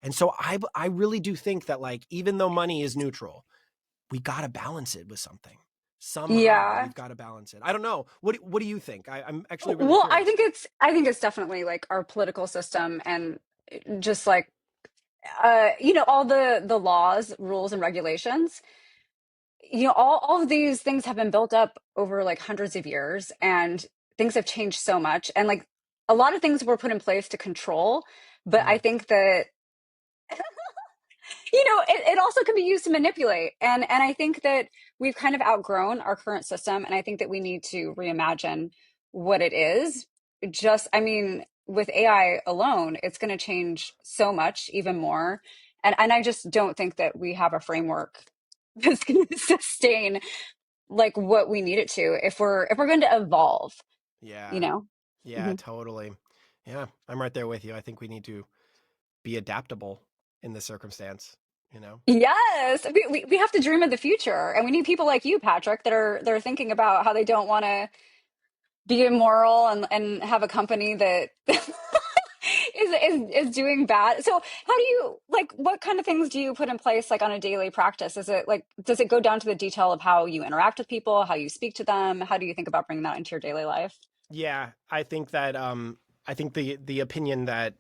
And so I really do think that, like, even though money is neutral, we got to balance it with something. Somehow Yeah. we've got to balance it. I don't know. What do you think? I'm actually really Well, curious. I think it's definitely like our political system and just like all the laws, rules, and regulations. All of these things have been built up over like hundreds of years, and things have changed so much. And like a lot of things were put in place to control, but I Mm, think that it also can be used to manipulate. And I think that we've kind of outgrown our current system, and I think that we need to reimagine what it is. Just, I mean, with AI alone, it's going to change so much even more. And I just don't think that we have a framework that's going to sustain like what we need it to if we're going to evolve, you yeah. know? Yeah, Hmm. totally. Yeah, I'm right there with you. I think we need to be adaptable in this circumstance, you know? Yes, we have to dream of the future, and we need people like you, Patrick, that are thinking about how they don't want to be immoral and have a company that is doing bad. So how do you like what kind of things do you put in place like on a daily practice? Is it like does it go down to the detail of how you interact with people, how you speak to them? How do you think about bringing that into your daily life? Yeah, I think that I think the opinion that,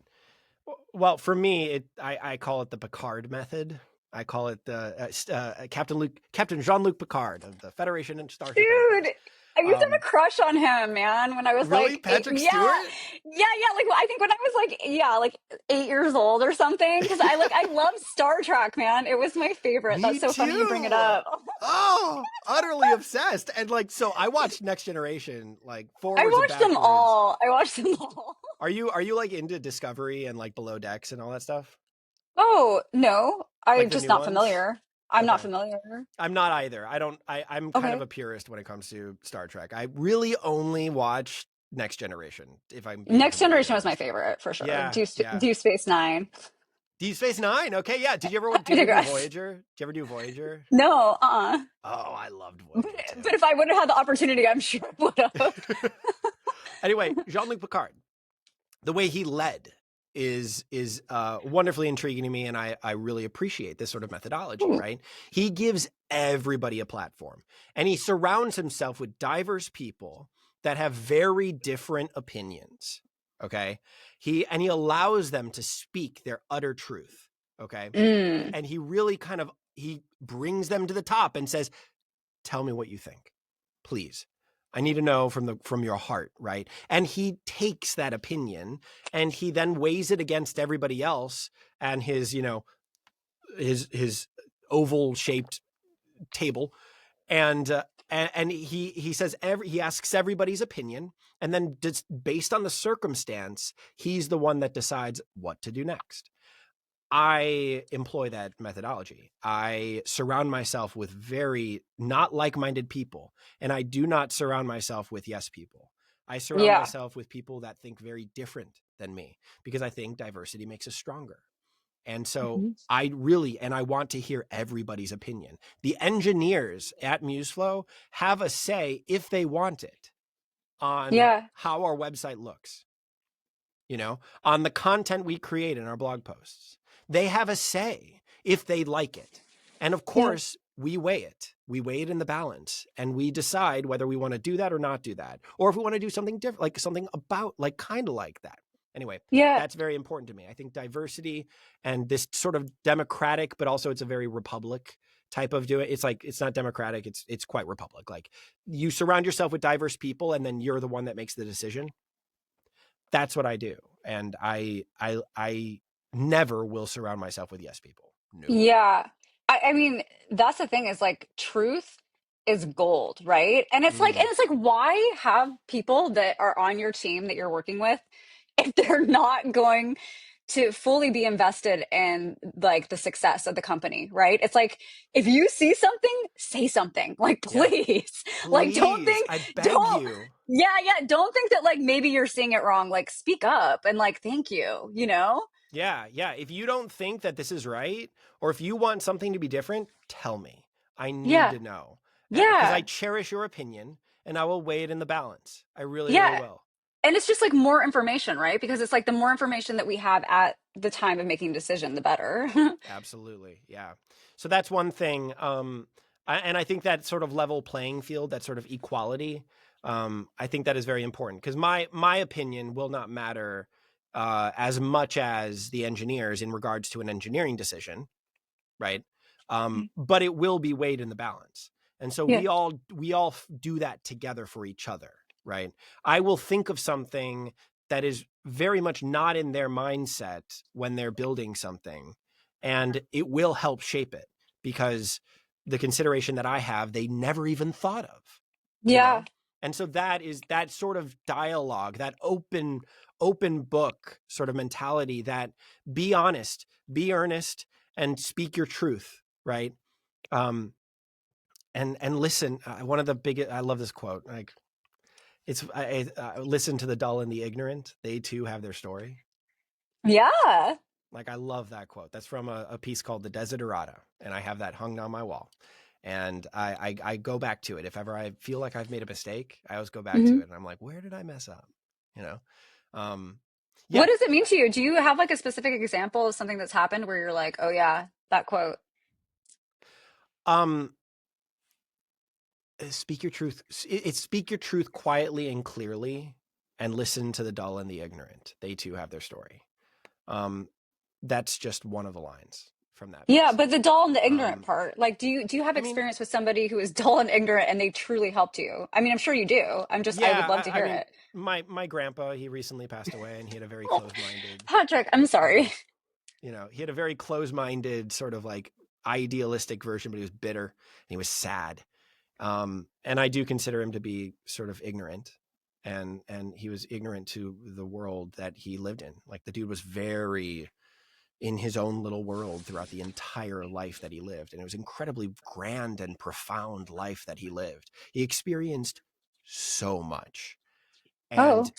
well, for me, I call it the Picard method. I call it the Captain Jean-Luc Picard of the Federation and Starship Dude, Enterprise. I used to have Um, a crush on him, man, when I was really, like eight. Patrick Yeah, Stewart? yeah. Like I think when I was like, yeah, like 8 years old or something. Because I love Star Trek, man. It was my favorite. Me That's so funny you bring it too. up. Oh, utterly obsessed. And like, so I watched Next Generation like I forwards and watched them backwards. all. I watched them all. Are you like into Discovery and like Below Decks and all that stuff? Oh, no. Like I'm the just new not ones? familiar. I'm not Okay. familiar. I'm not either. I'm kind of Okay. a purist when it comes to Star Trek. I really only watch Next Generation, if I'm being Next completely Generation was my honest. favorite for sure. Yeah, yeah. Deep Space Nine. Deep Space Nine. Okay, yeah. Did I you ever do digress. Voyager? Did you ever do Voyager? No, Oh, I loved But, Voyager but if I would have had the opportunity, I'm sure I would have. too. Anyway, Jean-Luc Picard, the way he led is wonderfully intriguing to me, and I really appreciate this sort of methodology. Ooh. Right, he gives everybody a platform, and he surrounds himself with diverse people that have very different opinions. Okay, he allows them to speak their utter truth. Okay, Mm. and he really kind of he brings them to the top and says, "Tell me what you think, please. I need to know from your heart," right? And he takes that opinion and he then weighs it against everybody else and his oval shaped table, and he says he asks everybody's opinion, and then just based on the circumstance, he's the one that decides what to do next. I employ that methodology. I surround myself with very not like-minded people, and I do not surround myself with yes people. I surround Yeah. myself with people that think very different than me because I think diversity makes us stronger. And so Mhm. I want to hear everybody's opinion. The engineers at MuseFlow have a say, if they want it, on Yeah. how our website looks, on the content we create in our blog posts. They have a say if they like it. And of Yeah. course, we weigh it. We weigh it in the balance, and we decide whether we want to do that or not do that, or if we want to do something different, like something about, like, kind of like that. Anyway, Yeah. that's very important to me. I think diversity and this sort of democratic, but also it's a very republic type of doing. It's like, it's not democratic. It's quite republic. Like, you surround yourself with diverse people, and then you're the one that makes the decision. That's what I do. And I never will surround myself with yes people. No. Yeah. I mean, that's the thing is like truth is gold, right? Mm, And it's like, why have people that are on your team that you're working with if they're not going to fully be invested in like the success of the company, right? It's like, if you see something, say something. Like, yeah. please. Like, Please, I beg don't, you. yeah, don't think that like maybe you're seeing it wrong. Like, speak up and like, thank you, you know? Yeah, yeah. If you don't think that this is right, or if you want something to be different, tell me. I need Yeah. to know. Because I Yeah. cherish your opinion, and I will weigh it in the balance. I really, really Yeah. will. And it's just like more information, right? Because it's like the more information that we have at the time of making a decision, the better. Absolutely. Yeah. So that's one thing. And I think that sort of level playing field, that sort of equality, I think that is very important, because my opinion will not matter as much as the engineers in regards to an engineering decision, right? But it will be weighed in the balance. And so Yeah. we all do that together for each other, right? I will think of something that is very much not in their mindset when they're building something, and it will help shape it, because the consideration that I have, they never even thought of, you Yeah. know? And so that is that sort of dialogue, that open book sort of mentality, that be honest, be earnest, and speak your truth, right? Um, and listen. One of the biggest, I love this quote. Like, listen to the dull and the ignorant. They too have their story. Yeah. Like, I love that quote. That's from a piece called The Desiderata, and I have that hung on my wall. And I go back to it. If ever I feel like I've made a mistake, I always go back to Mhm. it, and I'm like, where did I mess up? You know? Um, What yeah. does it mean to you? Do you have like a specific example of something that's happened where you're like, oh yeah, that quote? Um, speak your truth. Speak your truth quietly and clearly, and listen to the dull and the ignorant. They too have their story. Um, that's just one of the lines from that Yeah, piece. but the dull and the ignorant Um, part, like, do you have I mean, experience with somebody who is dull and ignorant and they truly helped you? I mean, I'm sure you do. I would love yeah, to I hear mean, it. my grandpa, he recently passed away, and he had a very Oh, closed-minded, Patrick, I'm uh, sorry. he had a very closed-minded sort of like idealistic version, but he was bitter and he was sad. And I do consider him to be sort of ignorant, and he was ignorant to the world that he lived in. Like, the dude was very in his own little world throughout the entire life that he lived. And it was incredibly grand and profound life that he lived. He experienced so much. And Oh,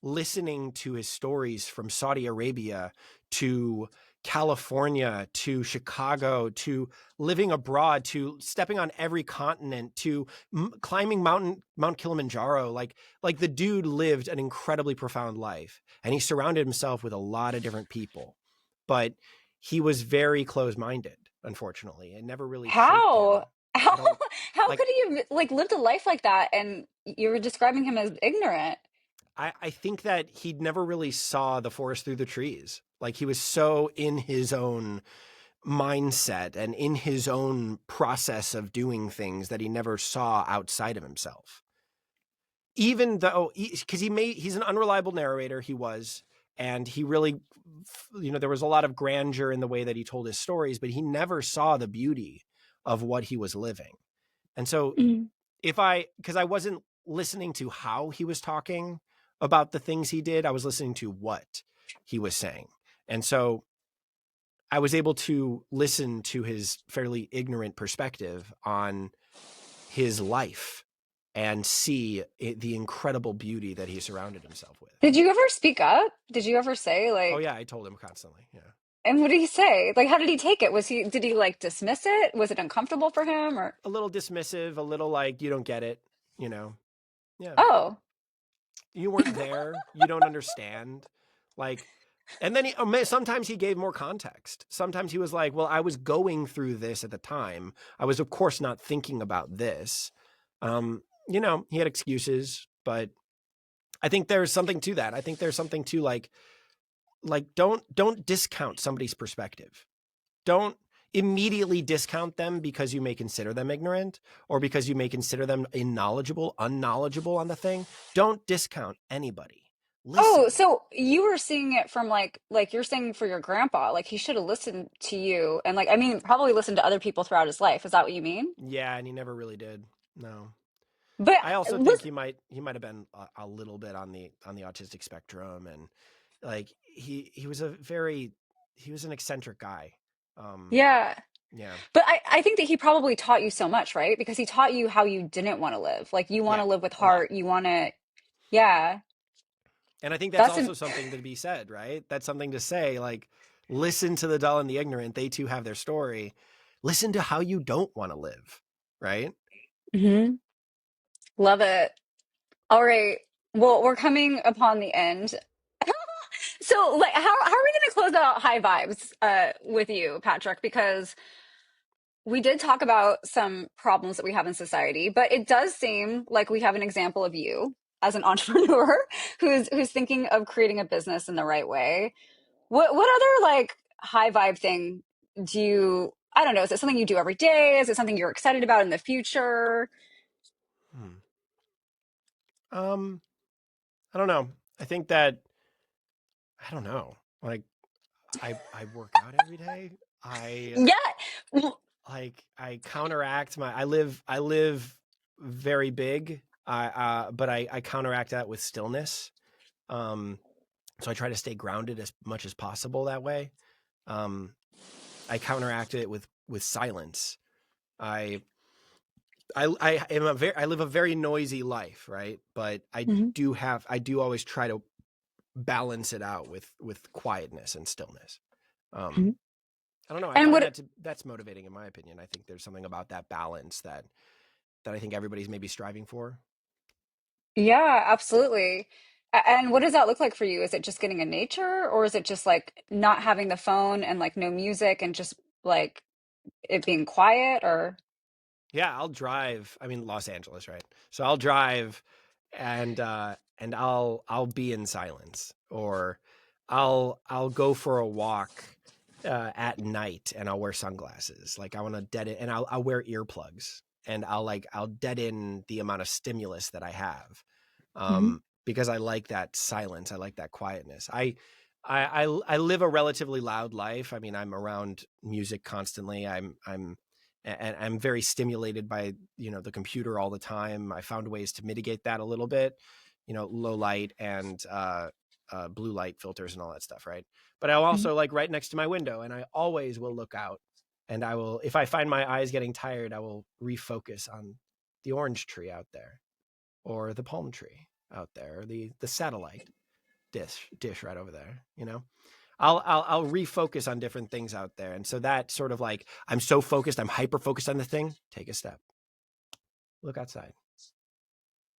listening to his stories from Saudi Arabia to California to Chicago to living abroad to stepping on every continent to climbing Mount Kilimanjaro, like the dude lived an incredibly profound life, and he surrounded himself with a lot of different people, but he was very close-minded. Unfortunately, it never really shaped how? him. How I don't how like could he have like lived a life like that and you were describing him as ignorant? I think that he never really saw the forest through the trees. Like, he was so in his own mindset and in his own process of doing things that he never saw outside of himself. Even though, because he's an unreliable narrator, he was, and he really, there was a lot of grandeur in the way that he told his stories, but he never saw the beauty of what he was living. And so, Mm. because I wasn't listening to how he was talking about the things he did, I was listening to what he was saying. And so I was able to listen to his fairly ignorant perspective on his life and see the incredible beauty that he surrounded himself with. Did you ever speak up? Did you ever say Oh like yeah, I told him constantly. Yeah. And what did he say? Like, how did he take it? Did he like dismiss it? Was it uncomfortable for him or? A little dismissive, a little like, you don't get it, you know? Yeah. Oh, You weren't there. You don't understand. Like, and then sometimes he gave more context. Sometimes he was like, well, I was going through this at the time. I was, of course, not thinking about this. He had excuses, but I think there's something to that. I think there's something to don't discount somebody's perspective. Don't immediately discount them because you may consider them ignorant or because you may consider them unknowledgeable on the thing. Don't discount anybody. oh, Listen. so you were seeing it from like you're saying for your grandpa, like he should have listened to you and like, I mean, probably listened to other people throughout his life. Is that what you mean? Yeah, and he never really did. No. But I also think listen, he might have been a little bit on the autistic spectrum, and like he was he was an eccentric guy. Um, yeah. yeah, But I think that he probably taught you so much, right? Because he taught you how you didn't want to live. Like you want yeah, to live with a lot. heart. You want to, yeah. And I think that's That's also something to be said, right? That's something to say, like, listen to the dull and the ignorant. They too have their story. Listen to how you don't want to live, right? Mhm. Love it. All right. Well, we're coming upon the end. So, like, how are we going to close out high vibes with you, Patrick? Because we did talk about some problems that we have in society, but it does seem like we have an example of you as an entrepreneur who's thinking of creating a business in the right way. What other like high vibe thing do you, I don't know, is it something you do every day? Is it something you're excited about in the future? Hmm. Um, I don't know. I think that I don't know. Like, I work out every day. I Yeah. Well, I counteract I live very big. But I counteract that with stillness. Um, so I try to stay grounded as much as possible that way. Um, I counteract it with silence. I I live a very noisy life, right? But mhm, I do always try to balance it out with quietness and stillness. Um, mhm. I don't know. I And find what that's motivating in my opinion. I think there's something about that balance that I think everybody's maybe striving for. Yeah, absolutely. And what does that look like for you? Is it just getting in nature, or is it just like not having the phone and like no music and just like it being quiet or Yeah, I'll drive. I mean, Los Angeles, right? So I'll drive, and I'll be in silence, or I'll go for a walk at night, and I'll wear sunglasses. Like I want to dead it, and I'll wear earplugs, and I'll dead in the amount of stimulus that I have, Mhm, because I like that silence. I like that quietness. I live a relatively loud life. I mean, I'm around music constantly. And I'm very stimulated by the computer all the time. I found ways to mitigate that a little bit, low light and blue light filters and all that stuff, right? But I'm mhm, also like right next to my window, and I always will look out, and I will, if I find my eyes getting tired, I will refocus on the orange tree out there, or the palm tree out there, or the satellite dish right over there. I'll refocus on different things out there. And so that sort of like, I'm so focused, I'm hyper focused on the thing, take a step, look outside,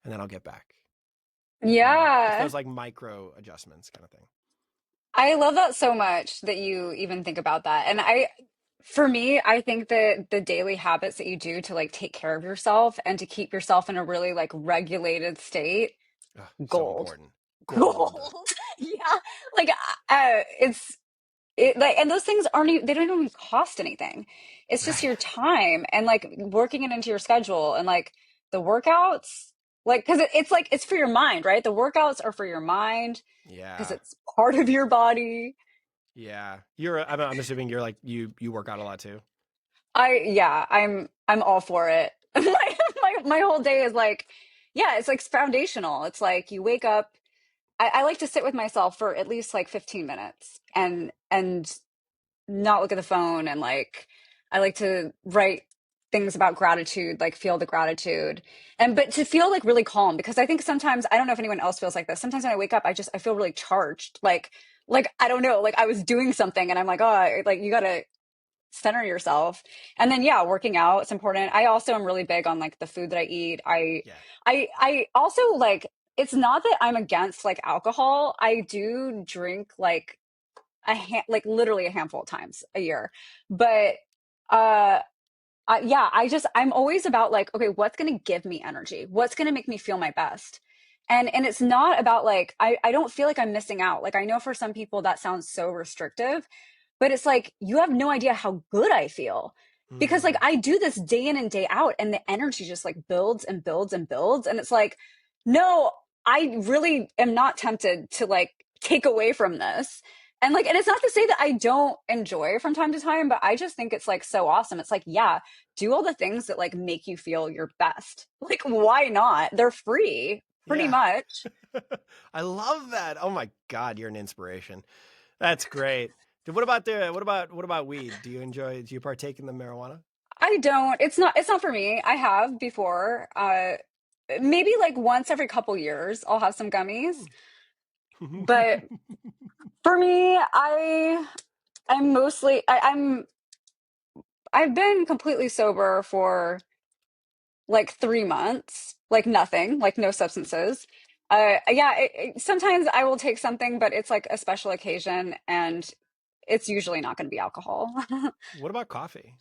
and then I'll get back. It's yeah. those like micro adjustments kind of thing. I love that so much that you even think about that. And for me, I think that the daily habits that you do to like take care of yourself and to keep yourself in a really like regulated state, Ugh, so gold. important. Gold. Gold. Yeah. Like it like and those things aren't even, they don't even cost anything. It's just Right. your time and like working it into your schedule and like the workouts, like because it's like it's for your mind, right? The workouts are for your mind because Yeah. it's part of your body. Yeah. I'm assuming you're like, you work out a lot too. Yeah, I'm all for it. My whole day is like, yeah, it's like foundational. It's like you wake up. I like to sit with myself for at least like 15 minutes and not look at the phone and like I like to write things about gratitude, like feel the gratitude. And but to feel like really calm because I think sometimes I don't know if anyone else feels like this. Sometimes when I wake up, I feel really charged. Like like, I don't know, like I was doing something and I'm like, oh, like you gotta center yourself. And then yeah, working out, it's important. I also am really big on like the food that I eat. Yeah. I also like, it's not that I'm against like alcohol. I do drink like like literally a handful of times a year. But uh yeah, I'm always about like, okay, what's going to give me energy? What's going to make me feel my best? And it's not about like, I don't feel like I'm missing out. Like I know for some people that sounds so restrictive, but it's like you have no idea how good I feel. Because like Mm. I do this day in and day out and the energy just like builds and builds and builds. And it's like, no, I really am not tempted to like take away from this. And like, and it's not to say that I don't enjoy it from time to time, but I just think it's like so awesome. It's like, yeah, do all the things that like make you feel your best. Like, why not? They're free, pretty Yeah. much. I love that. Oh my God, you're an inspiration. That's great. What about weed? Do you partake in the marijuana? I don't. It's not for me. I have before. Maybe like once every couple years I'll have some gummies. Hmm. But for me, I'm mostly I've been completely sober for like 3 months, like nothing, like no substances. Yeah, sometimes I will take something, but it's like a special occasion and it's usually not going to be alcohol. What about coffee?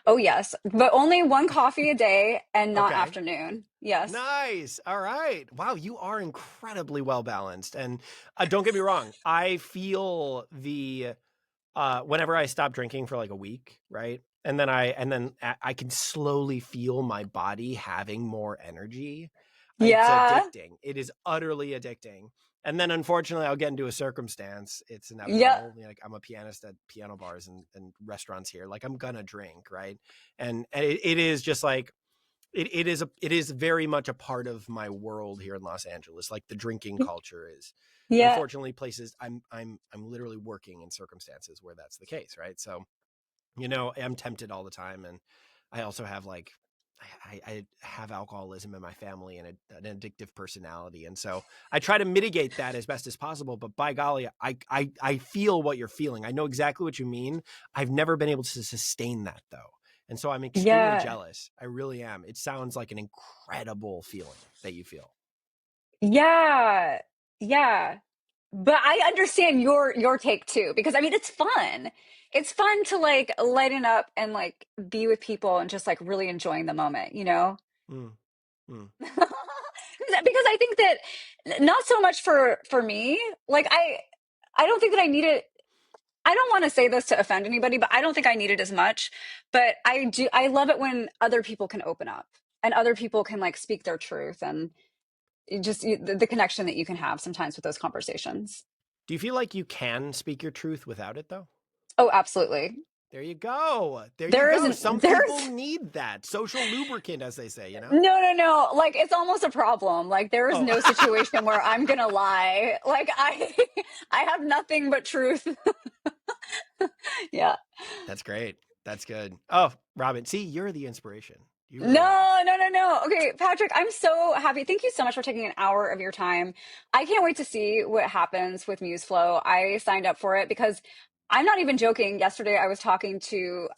Oh, yes, but only one coffee a day and not Okay. afternoon. Yes. Nice. All right. Wow, you are incredibly well balanced. And don't get me wrong, I feel the whenever I stop drinking for like a week, right? And then I can slowly feel my body having more energy. It's Yeah. addicting. It is utterly addicting. And then unfortunately I'll get into a circumstance. It's Yeah. inevitable. You know, like I'm a pianist at piano bars and restaurants here. Like I'm gonna drink, right? And it is just like it is very much a part of my world here in Los Angeles. Like the drinking culture is Yeah. unfortunately places I'm literally working in circumstances where that's the case, right? So, you know, I'm tempted all the time. And I also have like I have alcoholism in my family and an addictive personality. And so I try to mitigate that as best as possible. But by golly, I feel what you're feeling. I know exactly what you mean. I've never been able to sustain that though. And so I'm extremely Yeah. jealous. I really am. It sounds like an incredible feeling that you feel. Yeah. Yeah. But I understand your take too, because I mean it's fun. It's fun to like lighten up and like be with people and just like really enjoying the moment, you know? Mm, mm. Because I think that not so much for me, like I don't think that I need it. I don't want to say this to offend anybody, but I don't think I need it as much. But I love it when other people can open up and other people can like speak their truth and the connection that you can have sometimes with those conversations. Do you feel like you can speak your truth without it though? Oh, absolutely. There you go. There you There go. Some isn't, people there's need that social lubricant, as they say, you know? no. Like it's almost a problem. Like there is Oh, no situation where I'm gonna lie. Like I have nothing but truth. Yeah. that's great. That's good. Oh, Robin, see, you're the inspiration. You really are. No. Okay, Patrick, I'm so happy. Thank you so much for taking an hour of your time. I can't wait to see what happens with MuseFlow. I signed up for it because I'm not even joking. Yesterday, I was talking to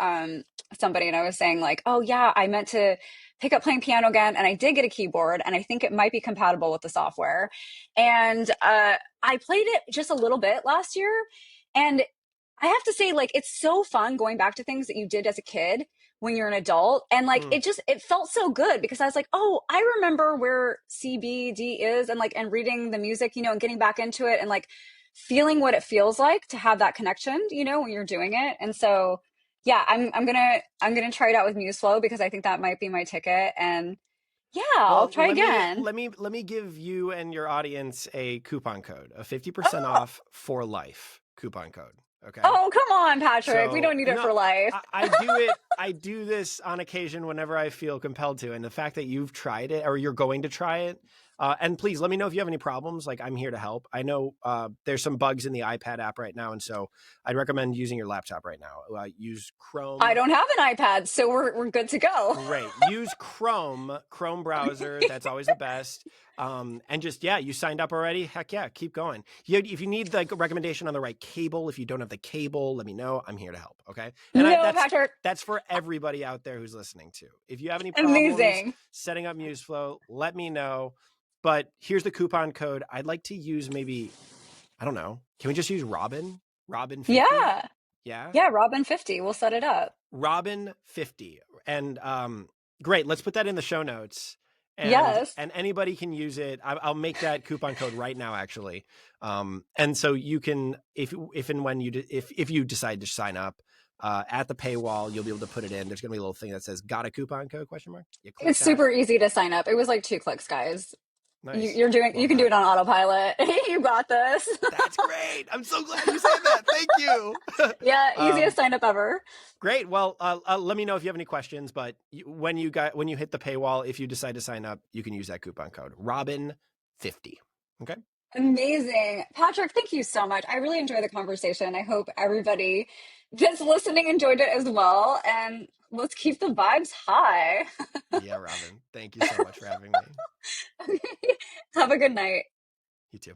somebody and I was saying, like, oh, yeah, I meant to pick up playing piano again. And I did get a keyboard and I think it might be compatible with the software. And I played it just a little bit last year. And I have to say, like, it's so fun going back to things that you did as a kid when you're an adult. And like, Mm. it felt so good because I was like, oh, I remember where CBD is and like, and reading the music, you know, and getting back into it and like feeling what it feels like to have that connection, you know, when you're doing it. And so, yeah, I'm going to try it out with MuseFlow because I think that might be my ticket. And yeah, I'll Well, try again. let me give you and your audience a coupon code, a 50% Oh, off for life coupon code. Okay. oh, come on, Patrick. We So don't need it no, for life. I do it. I do this on occasion whenever I feel compelled to, and the fact that you've tried it or you're going to try it, and please let me know if you have any problems. Like I'm here to help. I know there's some bugs in the iPad app right now, and so I'd recommend using your laptop right now. Use I Chrome. don't have an iPad, so we're good to go. Great. Use Chrome browser. That's always the best. And just, yeah, you signed up already. Heck yeah, keep going. If you need like a recommendation on the right cable, if you don't have the cable, let me know. I'm here to help. Okay. And No, Patrick, that's for everybody out there who's listening too. If you have any problems amazing. setting up MuseFlow, let me know. But here's the coupon code. I'd like to use maybe, I don't know. Can we just use Robin 50? Yeah. Yeah. Yeah, Robin 50. We'll set it up. Robin 50. And great. Let's put that in the show notes. Yes. And anybody can use it. I'll make that coupon code right now, actually. And so you can, if and when if you decide to sign up at the paywall, you'll be able to put it in. There's gonna be a little thing that says "Got a coupon code?" question mark. You click It's that. super easy to sign up. It was like 2 clicks, guys. Nice. You Love can do that. it on autopilot. You got this. That's great. I'm so glad you said that. Thank you. Yeah, easiest sign up ever. Great. Well, let me know if you have any questions. But when you hit the paywall, if you decide to sign up, you can use that coupon code Robin50. Okay. Amazing. Patrick, thank you so much. I really enjoyed the conversation. I hope everybody that's listening enjoyed it as well. And let's keep the vibes high. Yeah, Robin. Thank you so much for having me. Have a good night. You too.